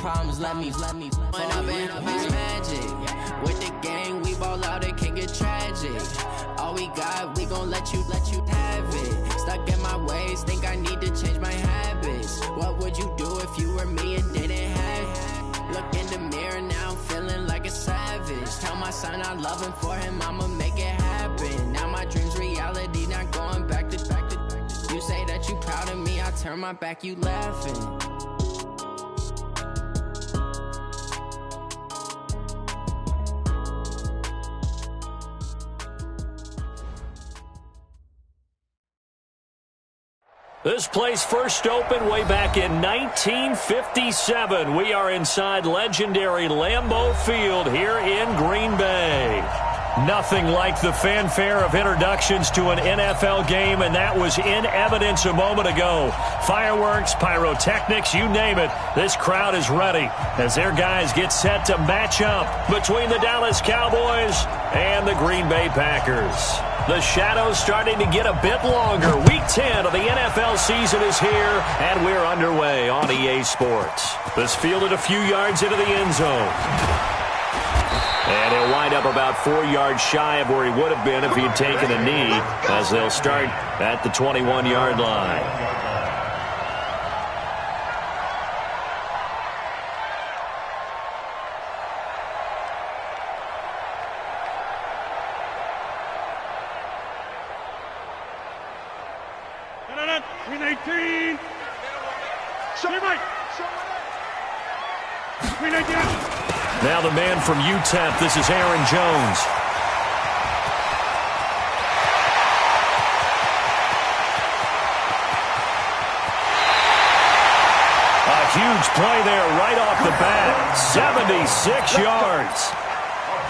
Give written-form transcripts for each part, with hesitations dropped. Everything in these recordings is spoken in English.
problems, let me. When I've been up is magic. With the gang, we ball out, it can get tragic. All we got, we gon' let you have it. Stuck in my ways, think I need to change my habits. What would you do if you were me and didn't have it? Look in the mirror, now I'm feeling like a savage. Tell my son I love him, for him I'ma make it happen. Now my dream's reality, not going back to. You say that you proud of me, I turn my back, you laughing. This place first opened way back in 1957. We are inside legendary Lambeau Field here in Green Bay. Nothing like the fanfare of introductions to an NFL game, and that was in evidence a moment ago. Fireworks, pyrotechnics, you name it. This crowd is ready as their guys get set to match up between the Dallas Cowboys and the Green Bay Packers. The shadow's starting to get a bit longer. Week 10 of the NFL season is here, and we're underway on EA Sports. This fielded a few yards into the end zone. And he'll wind up about 4 yards shy of where he would have been if he had taken a knee, as they'll start at the 21-yard line. Now the man from UTEP, this is Aaron Jones. A huge play there right off the bat. 76 yards.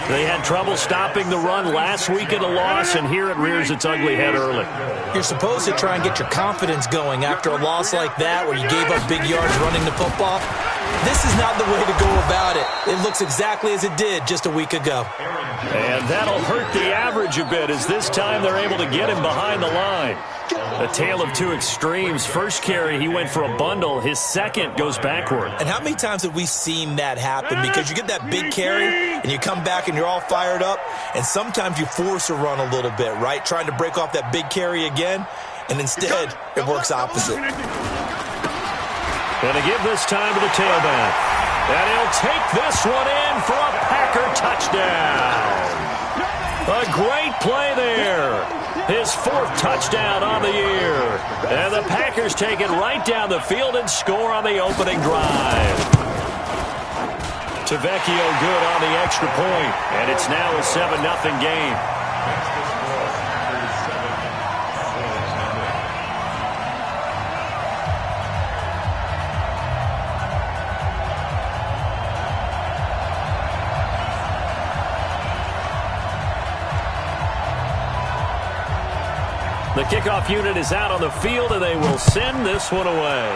They had trouble stopping the run last week in a loss, and here it rears its ugly head early. You're supposed to try and get your confidence going after a loss like that where you gave up big yards running the football. This is not the way to go about it. It looks exactly as it did just a week ago. And that'll hurt the average a bit, as this time they're able to get him behind the line. A tale of two extremes. First carry, he went for a bundle. His second goes backward. And how many times have we seen that happen? Because you get that big carry, and you come back and you're all fired up, and sometimes you force a run a little bit, right? Trying to break off that big carry again, and instead it works opposite. Going to give this time to the tailback. And he'll take this one in for a Packer touchdown. A great play there. His fourth touchdown on the year. And the Packers take it right down the field and score on the opening drive. Tavecchio good on the extra point. And it's now a 7-0 game. The kickoff unit is out on the field, and they will send this one away.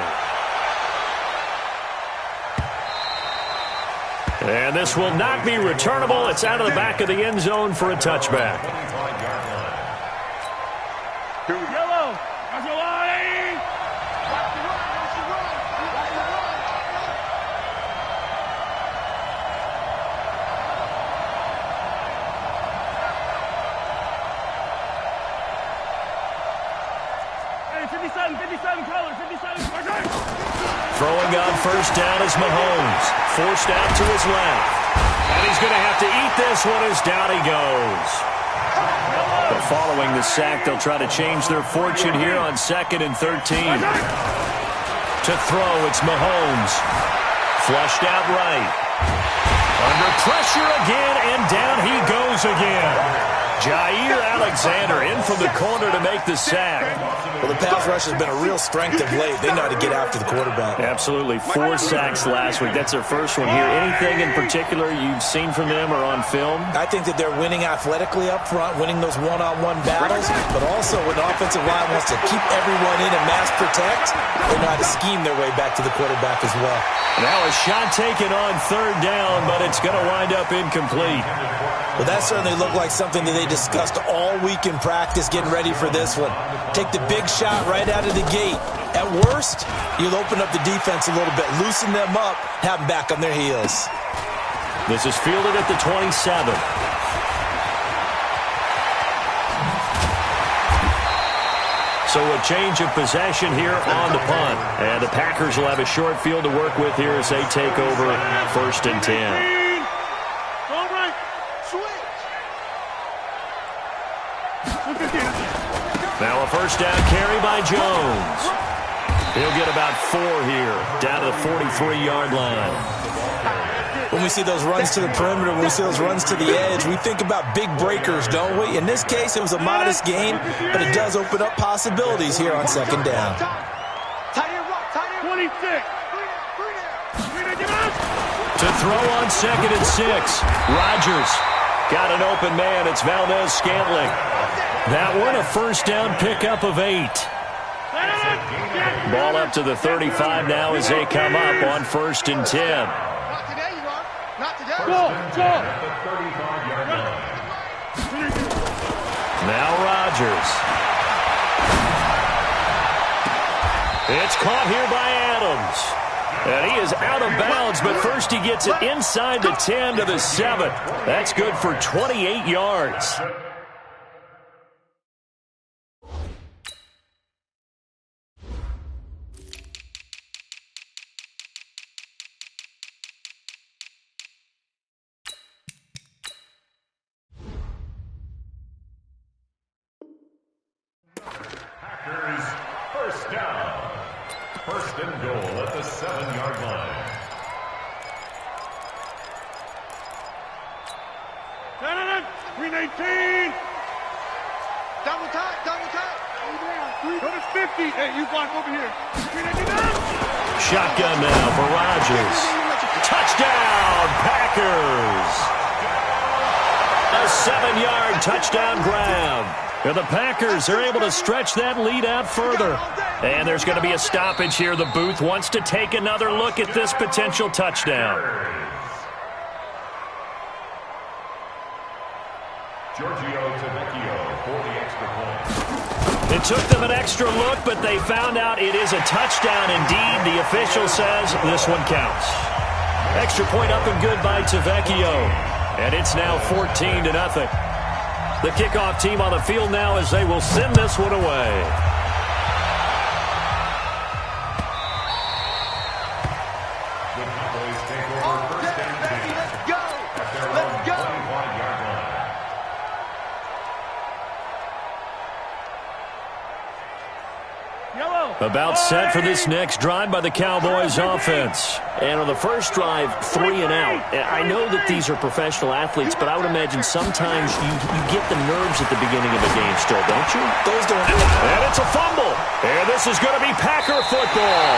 And this will not be returnable. It's out of the back of the end zone for a touchback. Yellow. Throwing on first down is Mahomes. Forced out to his left. And he's going to have to eat this one as down he goes. But following the sack, they'll try to change their fortune here on 2nd and 13. To throw, it's Mahomes. Flushed out right. Under pressure again, and down he goes again. Jair Alexander in from the corner to make the sack. Well, the pass rush has been a real strength of late. They know how to get after the quarterback. Absolutely. 4 sacks last week. That's their first one here. Anything in particular you've seen from them or on film? I think that they're winning athletically up front, winning those one-on-one battles, but also when the offensive line wants to keep everyone in and mass protect, they know how to scheme their way back to the quarterback as well. Now a shot taken on 3rd down, but it's going to wind up incomplete. Well, that certainly looked like something that they discussed all week in practice getting ready for this one. Take the big shot right out of the gate. At worst, you'll open up the defense a little bit, loosen them up, have them back on their heels. This is fielded at the 27. So a change of possession here on the punt. And the Packers will have a short field to work with here as they take over 1st and 10. All right. Switch. Now a first down carry by Jones. He'll get about 4 here, down to the 43-yard line. When we see those runs to the perimeter, when we see those runs to the edge, we think about big breakers, don't we? In this case, it was a modest game, but it does open up possibilities here on 2nd down. 26. To throw on 2nd and 6. Rodgers got an open man. It's Valdez-Scantling. That one a first down pickup of 8. Ball up to the 35 now as they come up on 1st and 10. Now Rodgers. It's caught here by Adams. And he is out of bounds, but first he gets it inside the 10 to the 7. That's good for 28 yards. First down. 1st and goal at the 7-yard line. Green 18. Double tight. Go to 50. Hey, you block over here. Green 18 down. Shotgun now for Rodgers. Touchdown, Packers. A 7-yard touchdown grab. And the Packers are able to stretch that lead out further. And there's going to be a stoppage here. The booth wants to take another look at this potential touchdown. It took them an extra look, but they found out it is a touchdown indeed. The official says this one counts. Extra point up and good by Tavecchio. And it's now 14-0. The kickoff team on the field now as they will send this one away. The Cowboys take over 1st and 10. Let's go! At their own 25-yard line. About set for this next drive by the Cowboys offense. And on the first drive, 3 and out. I know that these are professional athletes, but I would imagine sometimes you get the nerves at the beginning of a game still, don't you? Those don't. And it's a fumble. And this is going to be Packer football.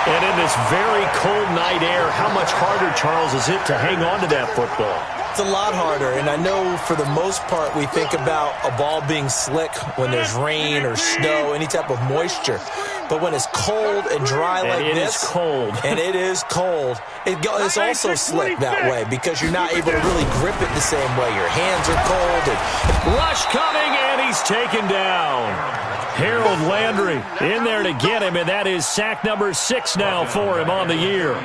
And in this very cold night air, how much harder, Charles, is it to hang on to that football? It's a lot harder, and I know for the most part we think about a ball being slick when there's rain or snow, any type of moisture. But when it's cold and dry like this, it is cold. And it is cold, it's also slick that way because you're not able to really grip it the same way. Your hands are cold. Rush coming, and he's taken down. Harold Landry in there to get him, and that is sack number 6 now for him on the year.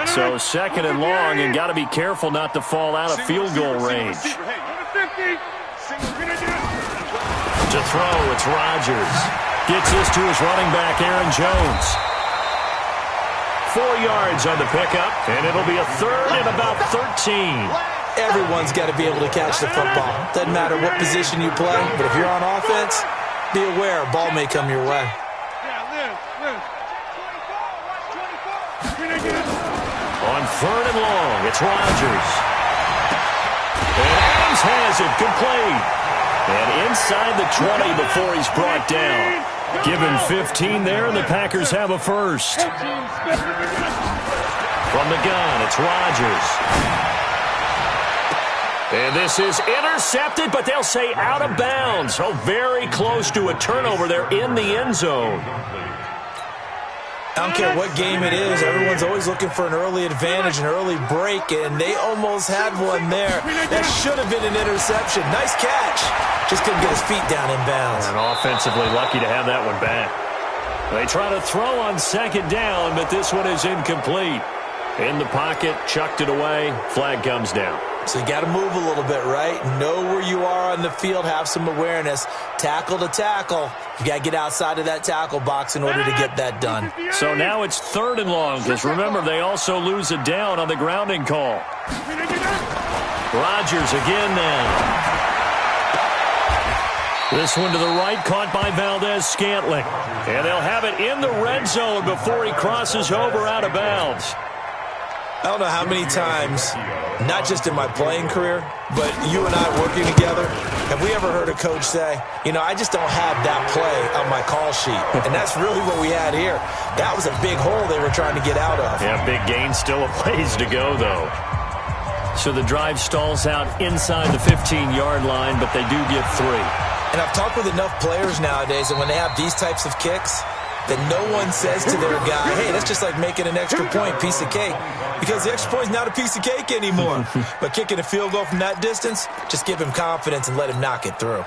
So 2nd and long, and got to be careful not to fall out of field goal range. To throw, it's Rodgers. Gets this to his running back, Aaron Jones. 4 yards on the pickup, and it'll be a 3rd and about 13. Everyone's got to be able to catch the football. Doesn't matter what position you play, but if you're on offense, be aware a ball may come your way. On 3rd and long, it's Rodgers. And Adams has it, complete. And inside the 20 before he's brought down. Given 15 there, and the Packers have a first. From the gun, it's Rodgers. And this is intercepted, but they'll say out of bounds. Oh, very close to a turnover there in the end zone. I don't care what game it is. Everyone's always looking for an early advantage, an early break, and they almost had one there. That should have been an interception. Nice catch. Just couldn't get his feet down in bounds. And offensively lucky to have that one back. They try to throw on second down, but this one is incomplete. In the pocket, chucked it away. Flag comes down. So you got to move a little bit, right? Know where you are on the field, have some awareness. Tackle to tackle. You got to get outside of that tackle box in order to get that done. So now it's 3rd and long, because remember, they also lose a down on the grounding call. Rodgers again now. This one to the right, caught by Valdez-Scantling. And they'll have it in the red zone before he crosses over out of bounds. I don't know how many times, not just in my playing career, but you and I working together, have we ever heard a coach say, you know, I just don't have that play on my call sheet. And that's really what we had here. That was a big hole they were trying to get out of. Yeah, big gain, still a ways to go, though. So the drive stalls out inside the 15-yard line, but they do get 3. And I've talked with enough players nowadays, and when they have these types of kicks, that no one says to their guy, hey, that's just like making an extra point, piece of cake. Because the extra point is not a piece of cake anymore. But kicking a field goal from that distance, just give him confidence and let him knock it through.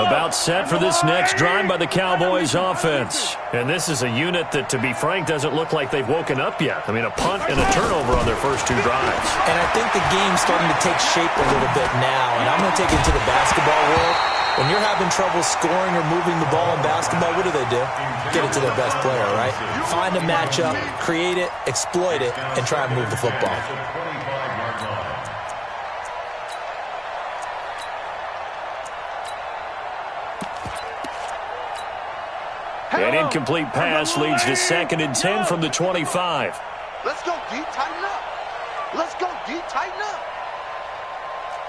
About set for this next drive by the Cowboys offense. And this is a unit that, to be frank, doesn't look like they've woken up yet. I mean, a punt and a turnover on their first 2 drives. And I think the game's starting to take shape a little bit now. And I'm going to take it to the basketball world. When you're having trouble scoring or moving the ball in basketball, what do? Get it to their best player, right? Find a matchup, create it, exploit it, and try and move the football. An incomplete pass leads to 2nd and 10 from the 25. Let's go deep, tighten up. Let's go deep, tighten up.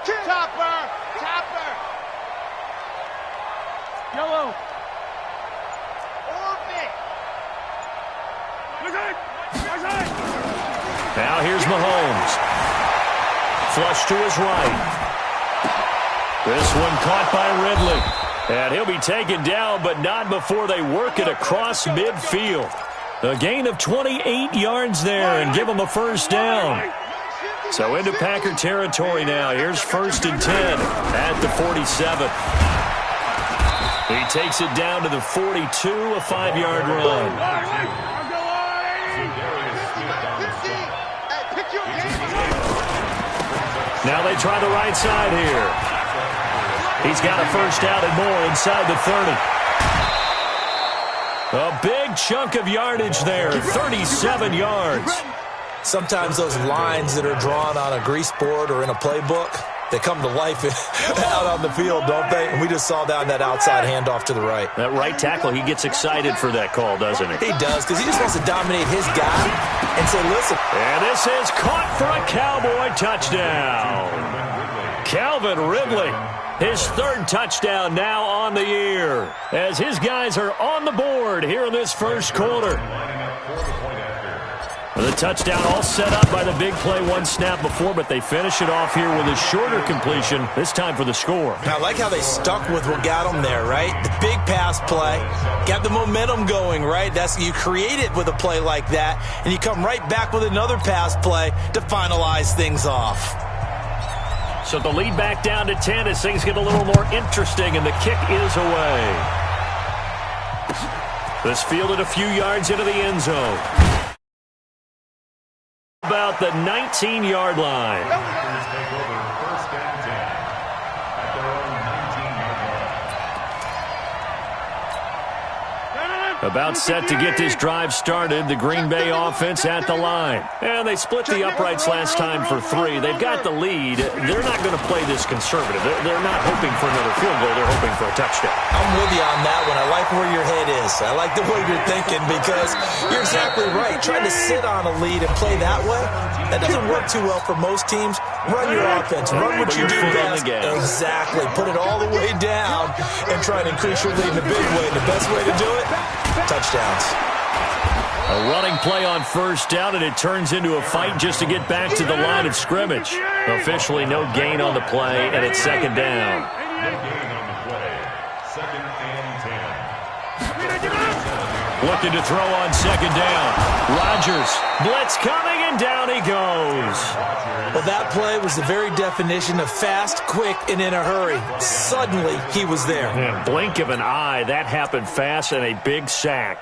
Topper! Topper! Yellow! Orbit! Now here's Mahomes. Flush to his right. This one caught by Ridley. And he'll be taken down, but not before they work it across midfield. A gain of 28 yards there and give them a first down. So into Packer territory now. Here's 1st and 10 at the 47. He takes it down to the 42, a 5-yard run. Now they try the right side here. He's got a first down and more inside the 30. A big chunk of yardage there, 37 yards. Sometimes those lines that are drawn on a grease board or in a playbook, they come to life out on the field, don't they? And we just saw down that outside handoff to the right. That right tackle, he gets excited for that call, doesn't he? He does, because he just wants to dominate his guy and say, listen. And this is caught for a Cowboy touchdown. Calvin Ridley, his 3rd touchdown now on the year, as his guys are on the board here in this first quarter. The touchdown all set up by the big play 1 snap before, but they finish it off here with a shorter completion, this time for the score. Now, I like how they stuck with what got them there, right? The big pass play, got the momentum going, right? You create it with a play like that, and you come right back with another pass play to finalize things off. So the lead back down to 10 as things get a little more interesting, and the kick is away. This fielded a few yards into the end zone. About the 19-yard line. About set to get this drive started, the Green Bay offense at the line. And they split the uprights last time for 3. They've got the lead. They're not going to play this conservative. They're not hoping for another field goal. They're hoping for a touchdown. I'm with you on that one. I like where your head is. I like the way you're thinking, because you're exactly right. Trying to sit on a lead and play that way, that doesn't work too well for most teams. Run your offense. Run what you do best. Exactly. Put it all the way down and try and increase your lead in a big way. The best way to do it, touchdowns. A running play on first down, and it turns into a fight just to get back to the line of scrimmage. Officially no gain on the play, and it's 2nd down. Looking to throw on second down. Rodgers, blitz coming, and down he goes. Well, that play was the very definition of fast, quick, and in a hurry. Suddenly, he was there. And blink of an eye, that happened fast, and a big sack.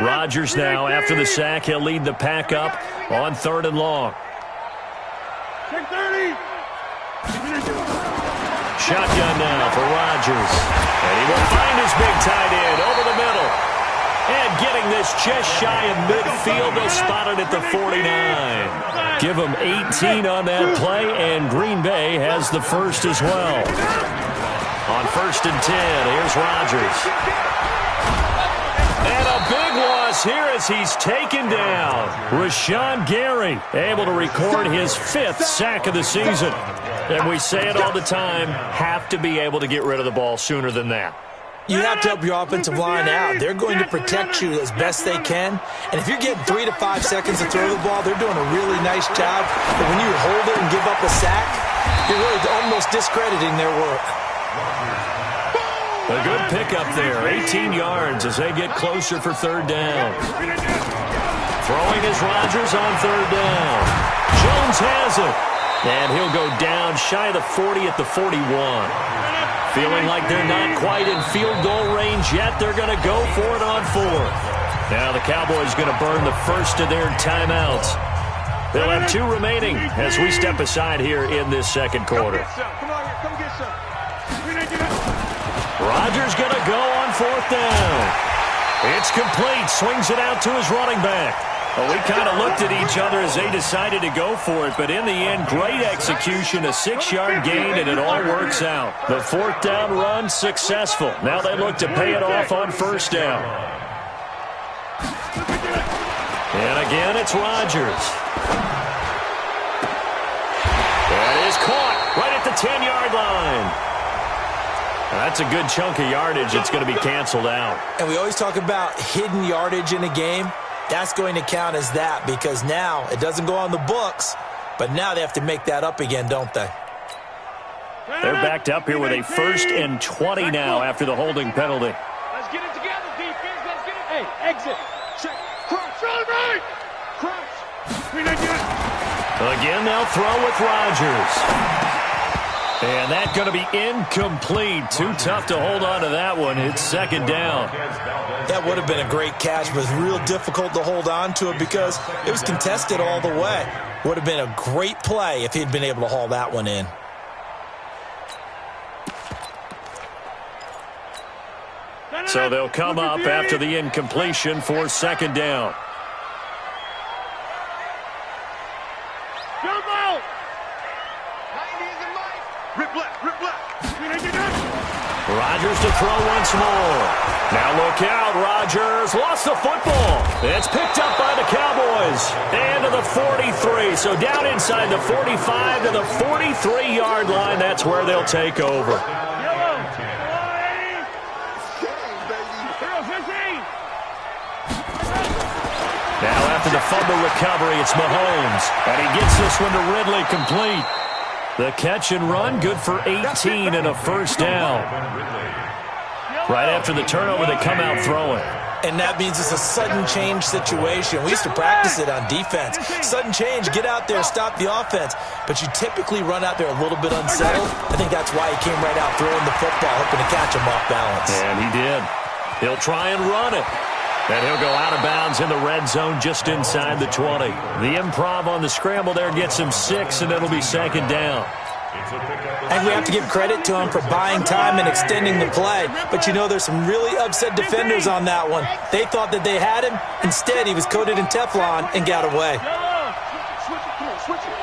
Rodgers now, after the sack, he'll lead the pack up on 3rd and long. Check 30. Shotgun now for Rodgers. And he will find his big tight end over the middle. And getting this just shy of midfield, they'll spot it at the 49. Give him 18 on that play, and Green Bay has the first as well. On 1st and 10, here's Rodgers. And a big loss here as he's taken down. Rashawn Gary able to record his 5th sack of the season. And we say it all the time, have to be able to get rid of the ball sooner than that. You have to help your offensive line out. They're going to protect you as best they can. And if you're getting 3 to 5 seconds to throw the ball, they're doing a really nice job. But when you hold it and give up a sack, you're really almost discrediting their work. A good pickup there, 18 yards as they get closer for 3rd down. Throwing is Rodgers on 3rd down. Jones has it. And he'll go down shy of the 40 at the 41. Feeling like they're not quite in field goal range yet, they're going to go for it on 4th. Now the Cowboys going to burn the first of their timeouts. They'll have 2 remaining as we step aside here in this 2nd quarter. Come get some. Rodgers going to go on 4th down. It's complete. Swings it out to his running back. Well, we kind of looked at each other as they decided to go for it, but in the end, great execution, a 6-yard gain, and it all works out. The 4th down run successful. Now they look to pay it off on 1st down. And again, it's Rodgers. That is caught right at the 10-yard line. That's a good chunk of yardage. It's going to be canceled out. And we always talk about hidden yardage in a game. That's going to count as that because now it doesn't go on the books, but now they have to make that up again, don't they? They're backed up here with a 1st and 20 now after the holding penalty. Let's get it together, defense. Let's get it. Hey, exit. Check. Crunch. Right. Crunch. Again, they'll throw with Rodgers. And that's going to be incomplete. Too tough to hold on to that one. It's 2nd down. That would have been a great catch, but it was real difficult to hold on to it because it was contested all the way. Would have been a great play if he'd been able to haul that one in. So they'll come up after the incompletion for 2nd down. Jump out. Rip left. Rodgers to throw once more. Now look out, Rodgers lost the football. It's picked up by the Cowboys. And to the 43. So down inside the 45 to the 43-yard line. That's where they'll take over. Now after the fumble recovery, it's Mahomes. And he gets this one to Ridley complete. The catch and run, good for 18 and a 1st down. Right after the turnover, they come out throwing. And that means it's a sudden change situation. We used to practice it on defense. Sudden change, get out there, stop the offense. But you typically run out there a little bit unsettled. I think that's why he came right out throwing the football, hoping to catch him off balance. And he did. He'll try and run it. And he'll go out of bounds in the red zone just inside the 20. The improv on the scramble there gets him 6, and it'll be 2nd down. And we have to give credit to him for buying time and extending the play. But you know, there's some really upset defenders on that one. They thought that they had him. Instead, he was coated in Teflon and got away. Switch it.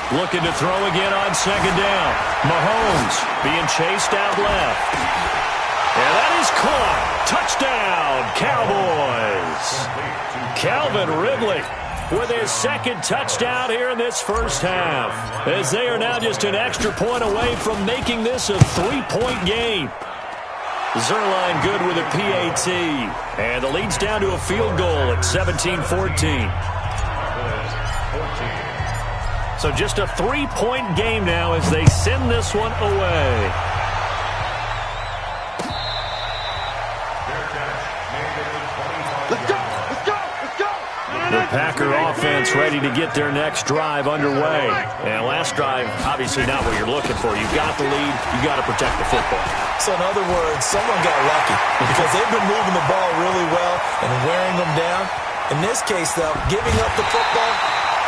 Looking to throw again on 2nd down. Mahomes being chased out left. And that is caught. Touchdown, Cowboys. Calvin Ridley with his 2nd touchdown here in this 1st half. As they are now just an extra point away from making this a 3-point game. Zerline good with a PAT. And the lead's down to a field goal at 17-14. So just a 3-point game now as they send this one away. The Packer offense ready to get their next drive underway. And last drive, obviously not what you're looking for. You've got the lead. You've got to protect the football. So in other words, someone got lucky because they've been moving the ball really well and wearing them down. In this case, though, giving up the football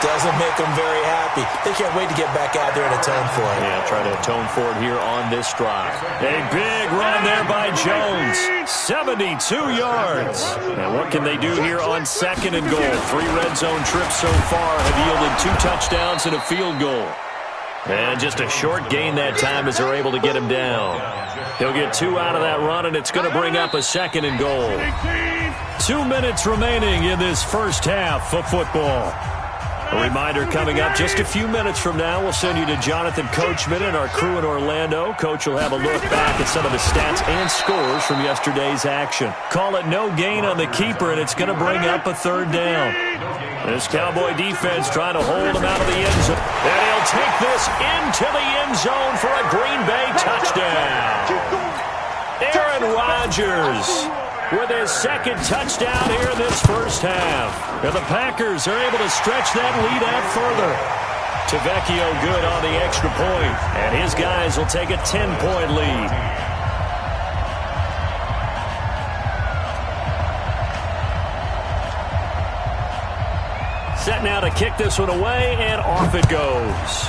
doesn't make them very happy. They can't wait to get back out there and atone for it. Yeah, try to atone for it here on this drive. A big run there by Jones. 72 yards. And what can they do here on 2nd and goal? 3 red zone trips so far have yielded 2 touchdowns and a field goal. And just a short gain that time as they're able to get him down. He'll get 2 out of that run, and it's going to bring up a 2nd and goal. 2 minutes remaining in this first half of football. A reminder coming up just a few minutes from now. We'll send you to Jonathan Coachman and our crew in Orlando. Coach will have a look back at some of the stats and scores from yesterday's action. Call it no gain on the keeper, and it's going to bring up a 3rd down. This Cowboy defense trying to hold him out of the end zone. And he'll take this into the end zone for a Green Bay touchdown. Aaron Rodgers with his 2nd touchdown here in this first half. And the Packers are able to stretch that lead out further. Tavecchio good on the extra point, and his guys will take a 10-point lead. Set now to kick this one away, and off it goes.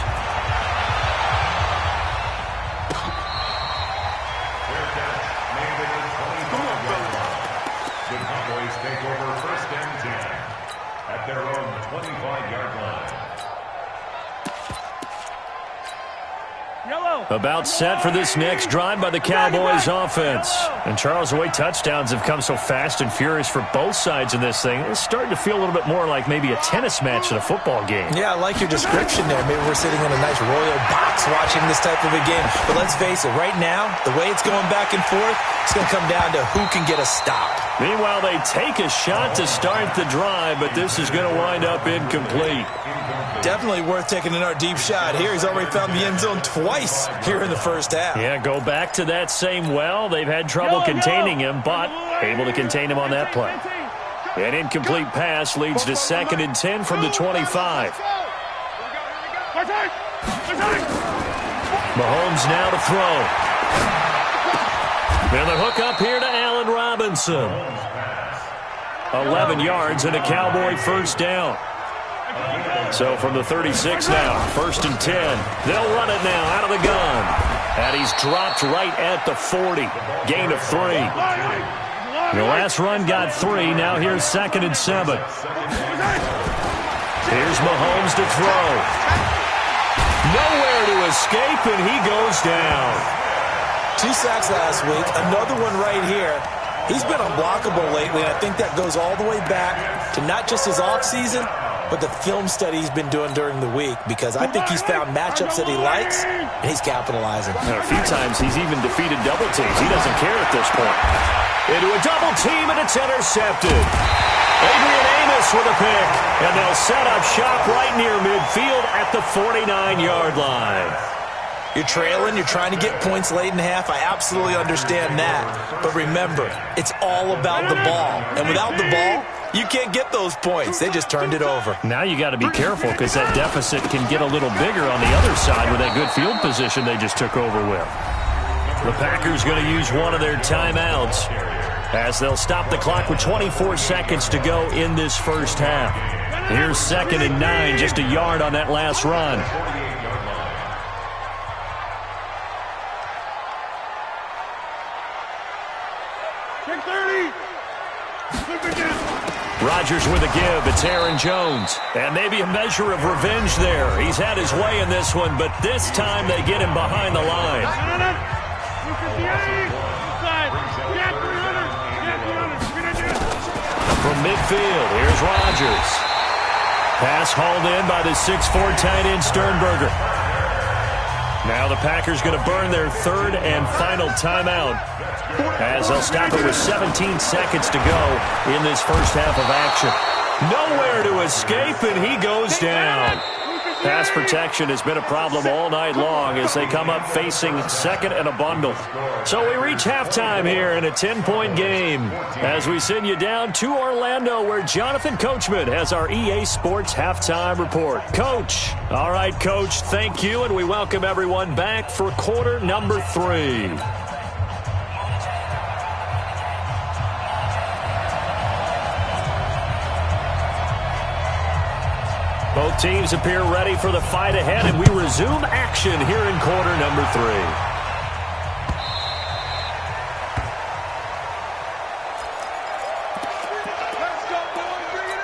About set for this next drive by the Cowboys offense. And Charles, the way touchdowns have come so fast and furious for both sides in this thing, it's starting to feel a little bit more like maybe a tennis match than a football game. Yeah, I like your description there. Maybe we're sitting in a nice royal box watching this type of a game. But let's face it, right now, the way it's going back and forth, it's going to come down to who can get a stop. Meanwhile, they take a shot to start the drive, but this is going to wind up incomplete. Definitely worth taking another deep shot here. He's already found the end zone twice here in the first half. Yeah, go back to that same well. They've had trouble containing him, but able to contain him on that play. An incomplete pass leads to 2nd and 10 from the 25. Mahomes now to throw. And the hook up here to Allen Robinson. 11 yards and a Cowboy first down. So from the 36 now, 1st and 10. They'll run it now out of the gun. And he's dropped right at the 40. Gain of 3. The last run got 3. Now here's 2nd and 7. Here's Mahomes to throw. Nowhere to escape, and he goes down. 2 sacks last week. Another one right here. He's been unblockable lately, and I think that goes all the way back to not just his offseason, but the film study he's been doing during the week, because I think he's found matchups that he likes, and he's capitalizing. And a few times he's even defeated double teams. He doesn't care at this point. Into a double team, and it's intercepted. Adrian Amos with a pick, and they'll set up shop right near midfield at the 49-yard line. You're trailing, you're trying to get points late in half. I absolutely understand that. But remember, it's all about the ball. And without the ball, you can't get those points. They just turned it over. Now you got to be careful, because that deficit can get a little bigger on the other side with that good field position they just took over with. The Packers going to use one of their timeouts as they'll stop the clock with 24 seconds to go in this first half. Here's 2nd and 9, just a yard on that last run. Rodgers with a give. It's Aaron Jones. And maybe a measure of revenge there. He's had his way in this one, but this time they get him behind the line. From midfield, here's Rodgers. Pass hauled in by the 6'4" tight end Sternberger. Now the Packers going to burn their third and final timeout as they'll stop it with 17 seconds to go in this first half of action. Nowhere to escape, and he goes down. Pass protection has been a problem all night long as they come up facing second and a bundle. So we reach halftime here in a 10-point game as we send you down to Orlando where Jonathan Coachman has our EA Sports halftime report. Coach. All right, Coach, thank you, and we welcome everyone back for quarter number 3. Both teams appear ready for the fight ahead, and we resume action here in quarter number 3. Let's go, boys. Bring it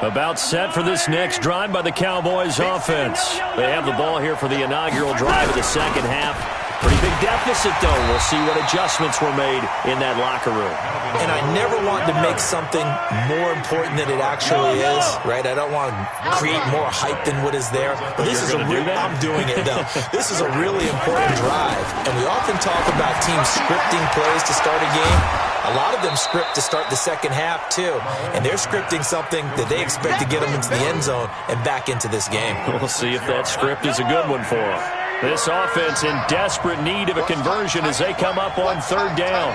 up. About set for this next drive by the Cowboys offense. They have the ball here for the inaugural drive of the second half. Pretty big deficit, though. We'll see what adjustments were made in that locker room. And I never want to make something more important than it actually is, right? I don't want to create more hype than what is there. But this is I'm doing it, though. This is a really important drive. And we often talk about teams scripting plays to start a game. A lot of them script to start the second half, too. And they're scripting something that they expect to get them into the end zone and back into this game. We'll see if that script is a good one for them. This offense in desperate need of a conversion as they come up on third down.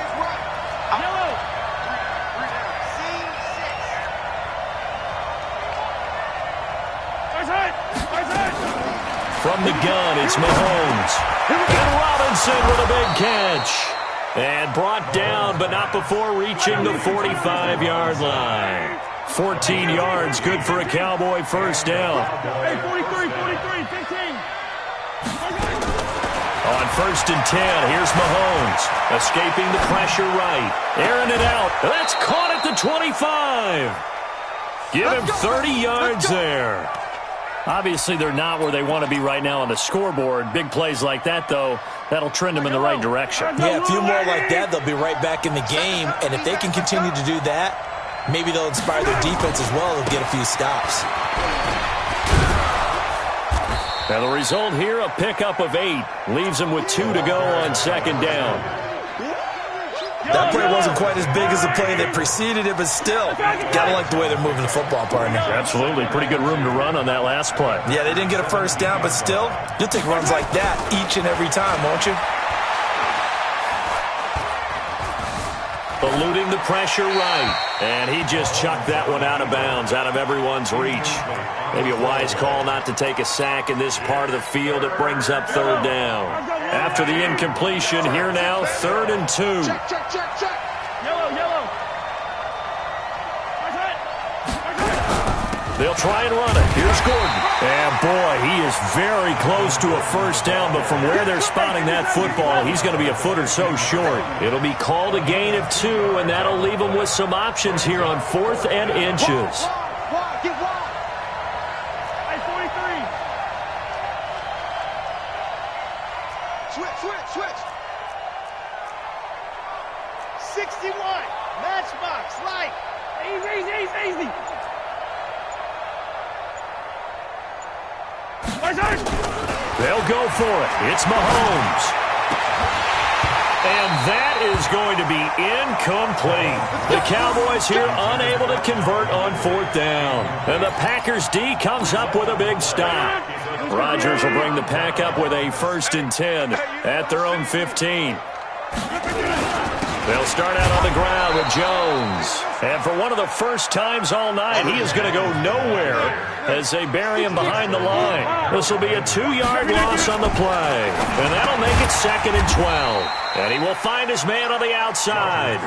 From the gun, it's Mahomes. And Robinson with a big catch. And brought down, but not before reaching the 45-yard line. 14 yards, good for a Cowboy first down. Hey, 43, 15. On first and 10, here's Mahomes. Escaping the pressure right. Airing it out. That's caught at the 25. Give him 30 yards there. Obviously, they're not where they want to be right now on the scoreboard. Big plays like that, though, that'll trend them in the right direction. Yeah, a few more like that, they'll be right back in the game. And if they can continue to do that, maybe they'll inspire their defense as well and get a few stops. And the result here, a pickup of 8. Leaves them with 2 to go on second down. That play wasn't quite as big as the play that preceded it, but still, gotta like the way they're moving the football, partner. Absolutely. Pretty good room to run on that last play. Yeah, they didn't get a first down, but still, you'll take runs like that each and every time, won't you? Eluding the pressure right. And he just chucked that one out of bounds, out of everyone's reach. Maybe a wise call not to take a sack in this part of the field. It brings up third down. After the incompletion, here now, 3rd and 2. Check. Yellow. They'll try and run it. Here's Gordon. And, boy, he is very close to a first down, but from where they're spotting that football, he's going to be a foot or so short. It'll be called a gain of 2, and that'll leave them with some options here on 4th and inches. Get wide. Hey, 43. Switch. 61. Matchbox. Right. Easy. They'll go for it. It's Mahomes. And that is going to be incomplete. The Cowboys here unable to convert on 4th down. And the Packers D comes up with a big stop. Rodgers will bring the Pack up with a 1st and 10 at their own 15. They'll start out on the ground with Jones. And for one of the first times all night, he is going to go nowhere as they bury him behind the line. This will be a 2-yard loss on the play. And that'll make it 2nd and 12. And he will find his man on the outside.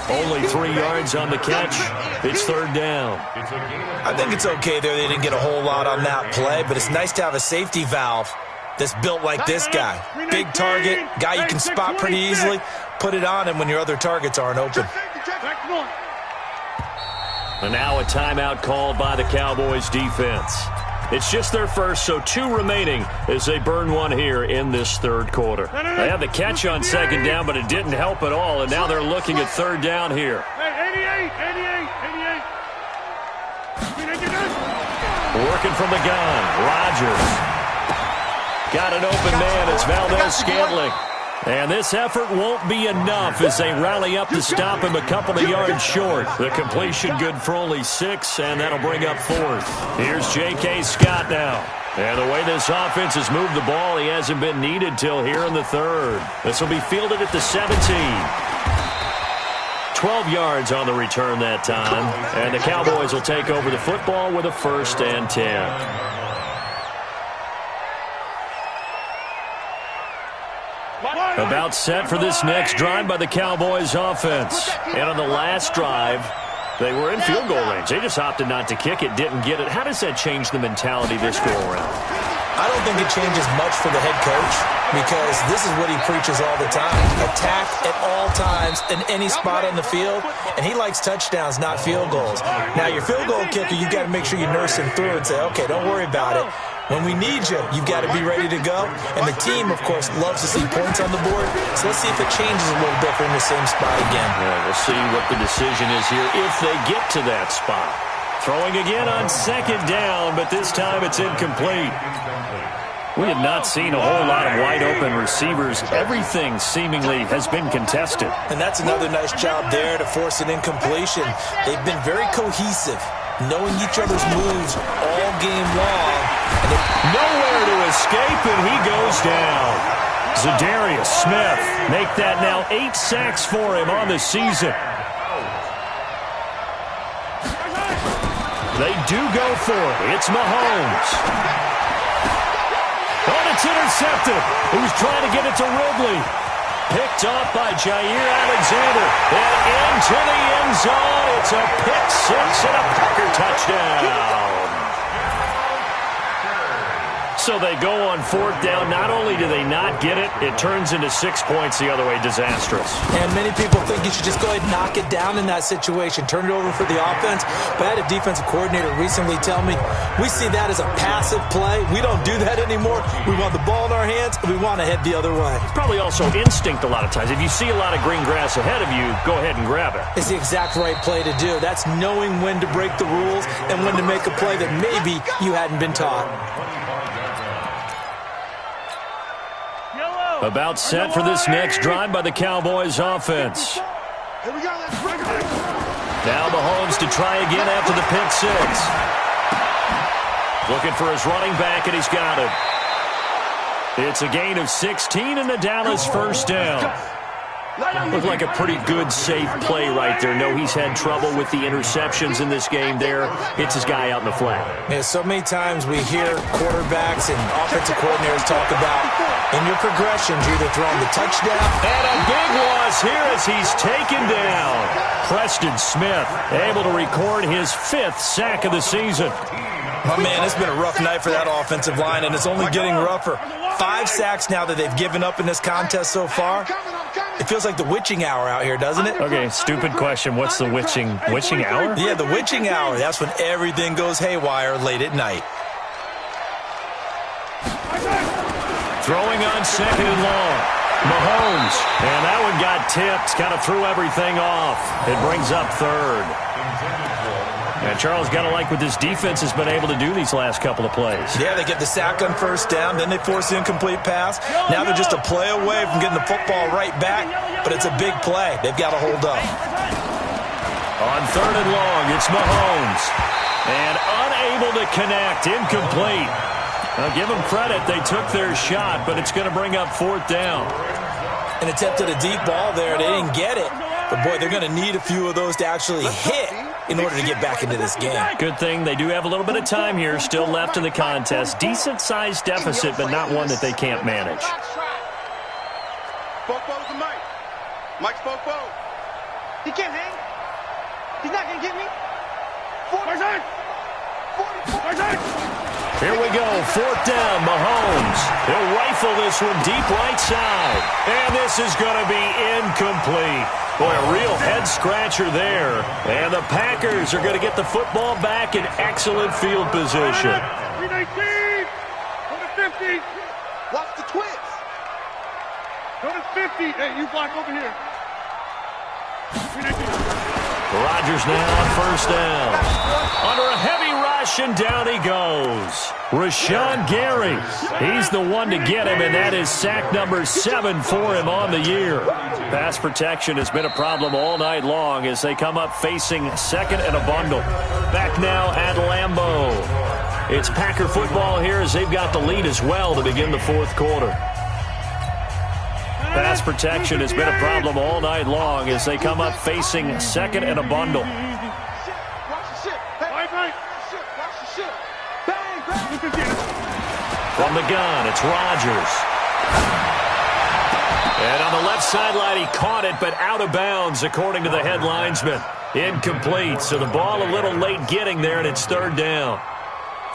Only 3 yards on the catch. It's 3rd down. I think it's okay there. They didn't get a whole lot on that play, but it's nice to have a safety valve that's built like this guy. Big target, guy you can spot pretty easily. Put it on him when your other targets aren't open. And now a timeout called by the Cowboys defense. It's just their first, so 2 remaining as they burn one here in this 3rd quarter. They had the catch on 2nd down, but it didn't help at all, and now they're looking at 3rd down here. Hey, 88. Working from the gun. Rodgers. Got an open man. It's Valdez-Scantling. And this effort won't be enough as they rally up to stop him a couple of yards short. The completion good for only 6, and that'll bring up 4th. Here's J.K. Scott now. And the way this offense has moved the ball, he hasn't been needed till here in the 3rd. This will be fielded at the 17. 12 yards on the return that time. And the Cowboys will take over the football with a 1st and 10. About set for this next drive by the Cowboys offense. And on the last drive, they were in field goal range. They just opted not to kick it, didn't get it. How does that change the mentality this go-around? I don't think it changes much for the head coach because this is what he preaches all the time. Attack at all times in any spot on the field, and he likes touchdowns, not field goals. Now, your field goal kicker, you've got to make sure you nurse him through and say, okay, don't worry about it. When we need you, you've got to be ready to go. And the team, of course, loves to see points on the board. So let's see if it changes a little bit in the same spot again. Yeah, we'll see what the decision is here if they get to that spot. Throwing again on 2nd down, but this time it's incomplete. We have not seen a whole lot of wide-open receivers. Everything seemingly has been contested. And that's another nice job there to force an incompletion. They've been very cohesive, knowing each other's moves all game long. Nowhere to escape, and he goes down. Zadarius Smith make that now 8 sacks for him on the season. They do go for it. It's Mahomes. Oh, it's intercepted. He was trying to get it to Ridley. Picked off by Jair Alexander. And into the end zone. It's a pick 6 and a Packer touchdown. So they go on 4th down. Not only do they not get it, it turns into 6 points the other way. Disastrous. And many people think you should just go ahead and knock it down in that situation. Turn it over for the offense. But I had a defensive coordinator recently tell me, we see that as a passive play. We don't do that anymore. We want the ball in our hands, and we want to head the other way. It's probably also instinct a lot of times. If you see a lot of green grass ahead of you, go ahead and grab it. It's the exact right play to do. That's knowing when to break the rules and when to make a play that maybe you hadn't been taught. About set for this next drive by the Cowboys offense. Now Mahomes to try again after the pick 6. Looking for his running back, and he's got it. It's a gain of 16 and the Dallas 1st down. Looked like a pretty good, safe play right there. No, he's had trouble with the interceptions in this game there. Hits his guy out in the flat. Yeah, so many times we hear quarterbacks and offensive coordinators talk about in your progressions, you're either throwing the touchdown. And a big loss here as he's taken down. Preston Smith able to record his 5th sack of the season. My man, it's been a rough night for that offensive line, and it's only getting rougher. 5 sacks now that they've given up in this contest so far. It feels like the witching hour out here, doesn't it? Okay, stupid question. What's the witching hour? Yeah, the witching hour. That's when everything goes haywire late at night. Throwing on 2nd and long. Mahomes. And that one got tipped. Kind of threw everything off. It brings up 3rd. And Charles, got to like what this defense has been able to do these last couple of plays. Yeah, they get the sack on 1st down, then they force the incomplete pass. Now they're just a play away from getting the football right back, but it's a big play. They've got to hold up. On 3rd and long, it's Mahomes. And unable to connect, incomplete. Now give them credit, they took their shot, but it's going to bring up 4th down. An attempt at a deep ball there, they didn't get it. But, boy, they're going to need a few of those to actually hit in order to get back into this game. Good thing they do have a little bit of time here still left in the contest. Decent-sized deficit, but not one that they can't manage. Fofo's the Mike. Mike's Fofo. He can't hang. He's not going to get me. 40. Here we go, 4th down, Mahomes. He'll rifle this one deep right side. And this is going to be incomplete. Boy, a real head-scratcher there. And the Packers are going to get the football back in excellent field position. 319. Go to 50. Watch the twist. Go to 50. Hey, you block over here. 319. Rodgers now on 1st down. Under a heavy rush, completion. Down he goes. Rashawn Gary. He's the one to get him, and that is sack number 7 for him on the year. Pass protection has been a problem all night long as they come up facing second and a bundle. Back now at Lambeau. It's Packer football here as they've got the lead as well to begin the fourth quarter. Pass protection has been a problem all night long as they come up facing second and a bundle. From the gun, it's Rodgers. And on the left sideline, he caught it, but out of bounds, according to the head linesman. Incomplete, so the ball a little late getting there, and it's third down.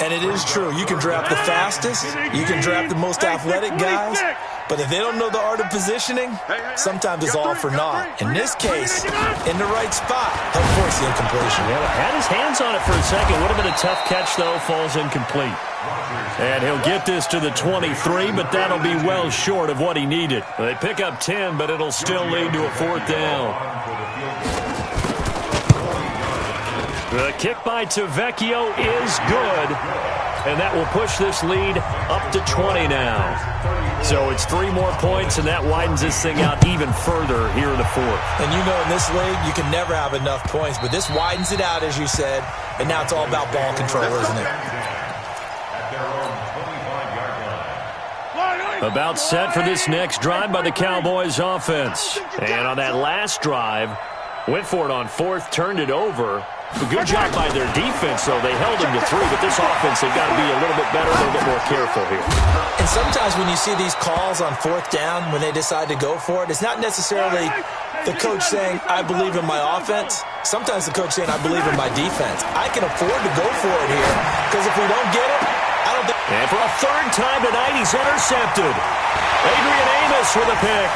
And it is true. You can draft the fastest. You can draft the most athletic guys. But if they don't know the art of positioning, sometimes it's all for naught. In this case, in the right spot, he'll force the incompletion. Yeah, had his hands on it for a second. Would have been a tough catch, though. Falls incomplete. And he'll get this to the 23, but that'll be well short of what he needed. They pick up 10, but it'll still lead to a fourth down. The kick by Tavecchio is good, and that will push this lead up to 20 now. So it's 3 more points, and that widens this thing out even further here in the fourth. And you know in this league, you can never have enough points, but this widens it out, as you said, and now it's all about ball control, isn't it? About set for this next drive by the Cowboys offense. And on that last drive, went for it on fourth, turned it over. A good job by their defense, though. They held him to 3, but this offense, they've got to be a little bit better, a little bit more careful here. And sometimes when you see these calls on fourth down, when they decide to go for it, it's not necessarily the coach saying, I believe in my offense. Sometimes the coach saying, I believe in my defense. I can afford to go for it here, because if we don't get it, I don't think... And for a third time tonight, he's intercepted. Adrian Amos with a pick.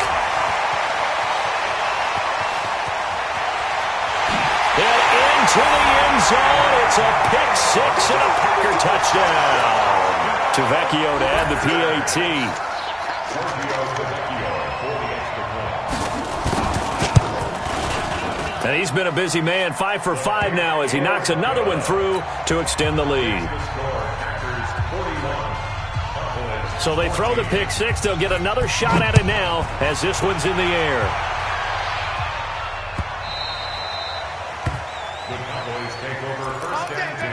And into the end zone, it's a pick 6 and a Packer touchdown. Tavecchio to add the PAT. And he's been a busy man, 5 for 5 now as he knocks another one through to extend the lead. So they throw the pick 6. They'll get another shot at it now as this one's in the air. The Cowboys take over first and 10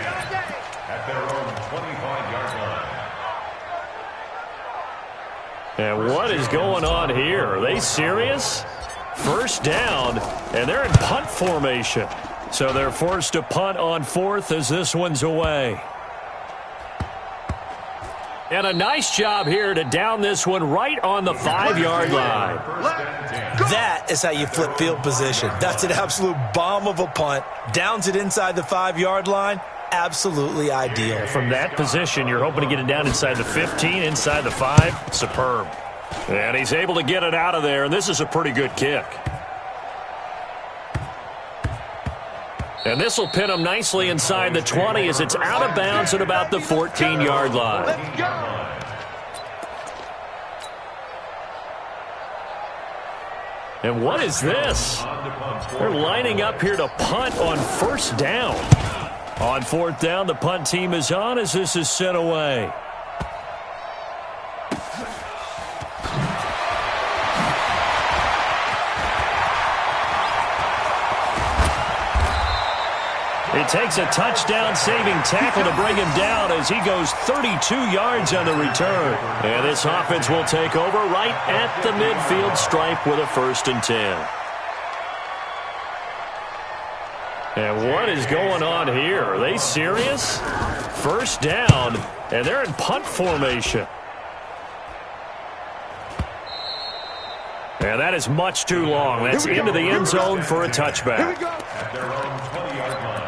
at their own 25-yard line. And what is going on here? Are they serious? First down, and they're in punt formation. So they're forced to punt on fourth as this one's away. And a nice job here to down this one right on the 5-yard line. That is how you flip field position. That's an absolute bomb of a punt. Downs it inside the 5-yard line. Absolutely ideal. From that position, you're hoping to get it down inside the 15, inside the 5. Superb. And he's able to get it out of there, and this is a pretty good kick. And this will pin him nicely inside the 20 as it's out of bounds at about the 14-yard line. And what is this? They're lining up here to punt on first down. On fourth down, the punt team is on as this is sent away. It takes a touchdown-saving tackle to bring him down as he goes 32 yards on the return. And this offense will take over right at the midfield stripe with a 1st and 10. And what is going on here? Are they serious? First down, and they're in punt formation. And that is much too long. That's into the end zone for a touchback. At their own 20-yard line.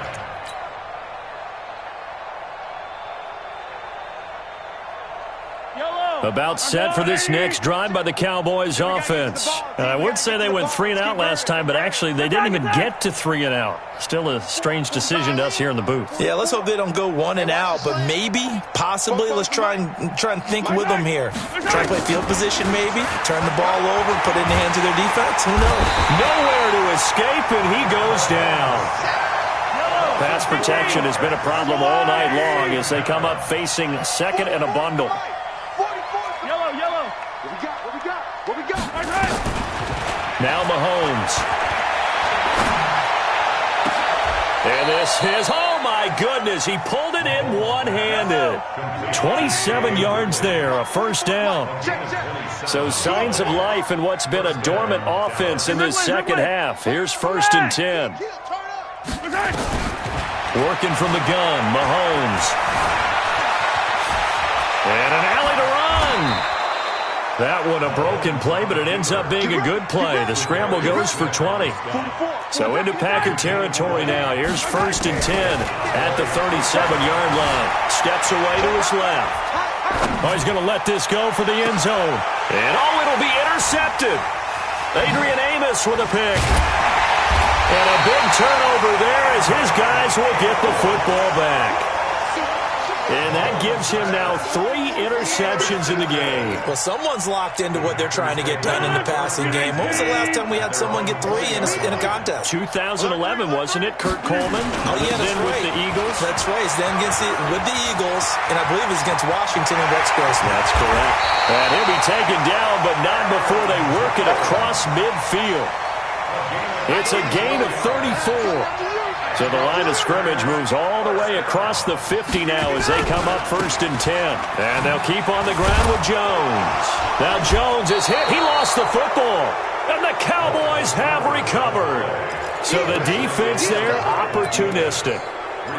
About set for this next drive by the Cowboys offense. I would say they went 3 and out last time, but actually they didn't even get to 3 and out. Still a strange decision to us here in the booth. Yeah, let's hope they don't go 1 and out, but maybe, possibly, let's try and think with them here. Try to play field position maybe, turn the ball over, put it in the hands of their defense. Who knows? Nowhere to escape, and he goes down. Pass protection has been a problem all night long as they come up facing second and a bundle. Yellow. What we got? Now Mahomes. And this is, oh my goodness, he pulled it in one-handed. 27 yards there, a first down. So signs of life in what's been a dormant offense in this second half. Here's 1st and 10. Working from the gun, Mahomes. And an alley to run. That one a broken play, but it ends up being a good play. The scramble goes for 20. So into Packer territory now. Here's 1st and 10 at the 37-yard line. Steps away to his left. Oh, he's going to let this go for the end zone. And, oh, it'll be intercepted. Adrian Amos with a pick. And a big turnover there as his guys will get the football back. And that gives him now 3 interceptions in the game. Well, someone's locked into what they're trying to get done in the passing game. When was the last time we had someone get 3 in a contest? 2011, wasn't it, Kurt Coleman? Oh, yeah, that's then right. With the Eagles? That's right. Then with the Eagles, and I believe it was against Washington and Rex Grossman. That's correct. And he'll be taken down, but not before they work it across midfield. It's a gain of 34. So the line of scrimmage moves all the way across the 50 now as they come up 1st and 10. And they'll keep on the ground with Jones. Now Jones is hit. He lost the football. And the Cowboys have recovered. So the defense there, opportunistic.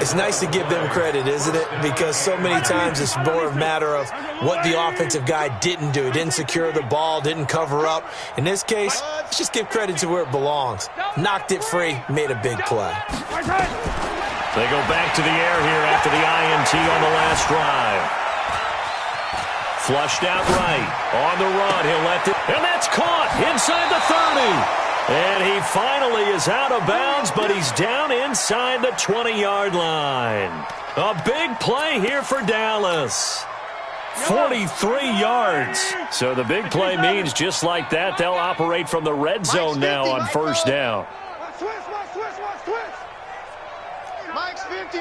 It's nice to give them credit, isn't it? Because so many times it's more a matter of what the offensive guy didn't do. Didn't secure the ball, didn't cover up. In this case, let's just give credit to where it belongs. Knocked it free, made a big play. They go back to the air here after the INT on the last drive. Flushed out right. On the run, he'll let it. And that's caught inside the 30. And he finally is out of bounds, but he's down inside the 20-yard line. A big play here for Dallas. 43 yards. So the big play means just like that, they'll operate from the red zone now on 1st down. Mike's 50.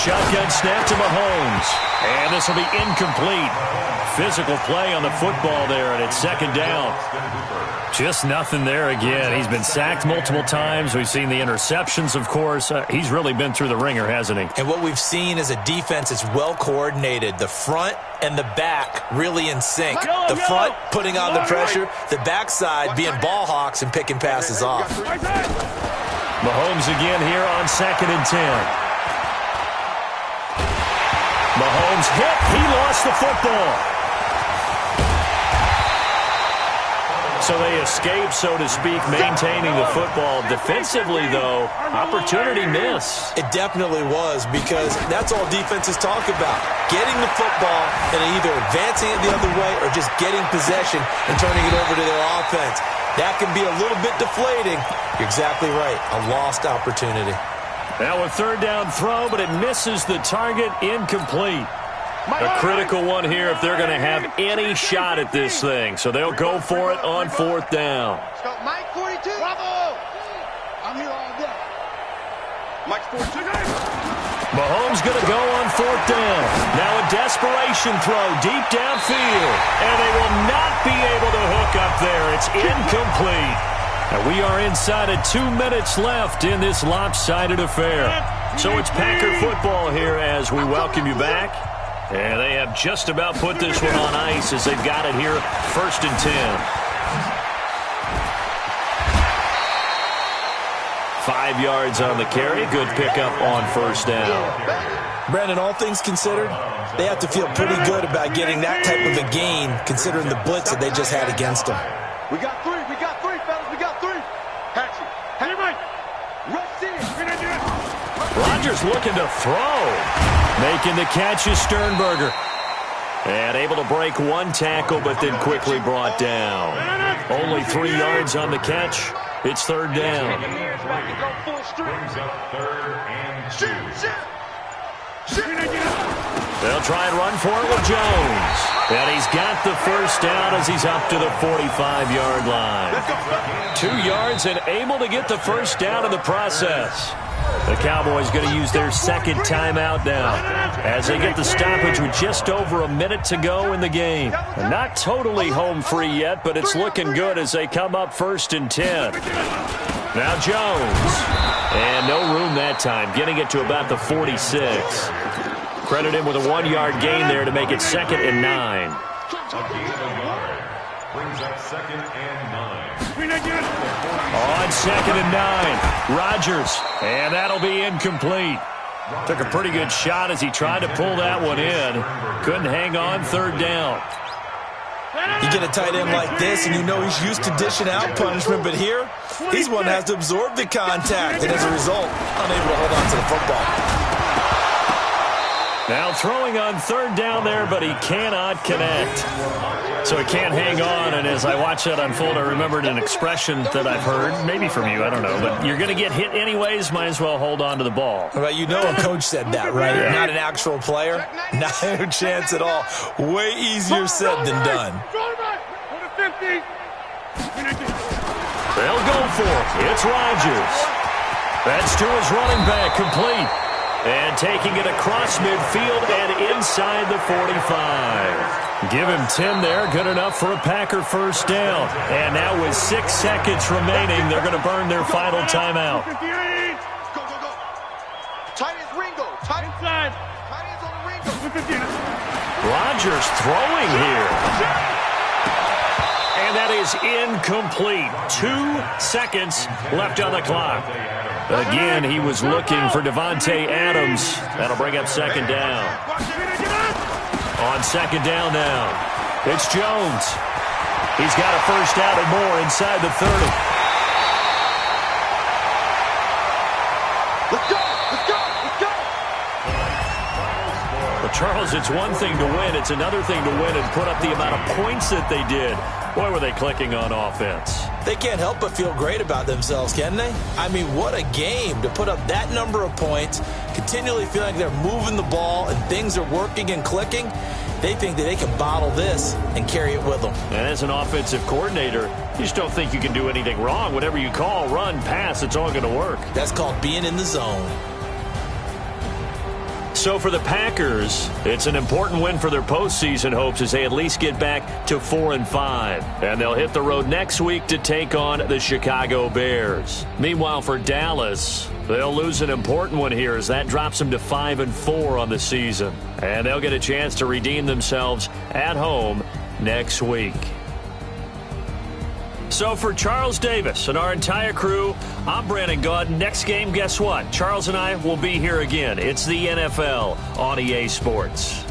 Shotgun snap to Mahomes. And this will be incomplete. Physical play on the football there, and it's 2nd down. Just nothing there again. He's been sacked multiple times. We've seen the interceptions, of course. He's really been through the ringer, hasn't he? And what we've seen is a defense that's well coordinated. The front and the back really in sync. The front putting on the pressure. The backside being ball hawks and picking passes off. Mahomes again here on 2nd and 10. Mahomes hit. He lost the football. So they escape, so to speak, maintaining the football. Defensively, though, opportunity miss. It definitely was, because that's all defenses talk about. Getting the football and either advancing it the other way or just getting possession and turning it over to their offense. That can be a little bit deflating. You're exactly right. A lost opportunity. Now a 3rd down throw, but it misses the target, incomplete. A critical one here if they're going to have any shot at this thing. So they'll go for it on 4th down. Mike 42. Bravo. I'm here all day. Mike's 42. Mahomes going to go on 4th down. Now a desperation throw deep downfield. And they will not be able to hook up there. It's incomplete. And we are inside of 2 minutes left in this lopsided affair. So it's Packer football here as we welcome you back. And they have just about put this one on ice as they've got it here, 1st and 10. 5 yards on the carry. Good pickup on 1st down. Brandon, all things considered, they have to feel pretty good about getting that type of a gain considering the blitz that they just had against them. We got 3, fellas, we got 3. Hatchet. Hey, Mike. Rush in. Rodgers looking to throw. Making the catch is Sternberger. And able to break one tackle, but then quickly brought down. Only 3 yards on the catch. It's 3rd down. Brings up 3rd and 2. They'll try and run for it with Jones. And he's got the first down as he's up to the 45-yard line. 2 yards and able to get the first down in the process. The Cowboys going to use their second timeout now as they get the stoppage with just over a minute to go in the game. They're not totally home free yet, but it's looking good as they come up 1st and 10. Now Jones. And no room that time, getting it to about the 46. Credit him with a 1-yard gain there to make it 2nd and 9. Brings up 2nd and 9. On 2nd and 9, Rodgers, and that'll be incomplete. Took a pretty good shot as he tried to pull that one in. Couldn't hang on 3rd down. You get a tight end like this, and you know he's used to dishing out punishment, but here, he's one that has to absorb the contact, and as a result, unable to hold on to the football. Now throwing on 3rd down there, but he cannot connect. So he can't hang on, and as I watch that unfold, I remembered an expression that I've heard, maybe from you, I don't know, but you're going to get hit anyways, might as well hold on to the ball. Well, you know a coach said that, right? Yeah. Not an actual player. Not a chance at all. Way easier said than done. They'll go for it. It's Rodgers. That's to his running back, complete. And taking it across midfield and inside the 45. Give him 10 there. Good enough for a Packer first down. And now with 6 seconds remaining, they're going to burn their final timeout. Go, go, go. Tight ends Ringo. Tight inside. Tight ends on the Ringo. Rodgers throwing here. And that is incomplete. 2 seconds left on the clock. Again, he was looking for Devontae Adams. That'll bring up 2nd down. On 2nd down now, it's Jones. He's got a first down and more inside the 30. Let's go! Let's go! Let's go! Well, Charles, it's one thing to win. It's another thing to win and put up the amount of points that they did. Boy, were they clicking on offense. They can't help but feel great about themselves, can they? I mean, what a game to put up that number of points, continually feeling like they're moving the ball and things are working and clicking. They think that they can bottle this and carry it with them. And as an offensive coordinator, you just don't think you can do anything wrong. Whatever you call, run, pass, it's all going to work. That's called being in the zone. So for the Packers, it's an important win for their postseason hopes as they at least get back to 4-5. And they'll hit the road next week to take on the Chicago Bears. Meanwhile, for Dallas, they'll lose an important one here as that drops them to 5-4 on the season. And they'll get a chance to redeem themselves at home next week. So for Charles Davis and our entire crew, I'm Brandon Gaudin. Next game, guess what? Charles and I will be here again. It's the NFL on EA Sports.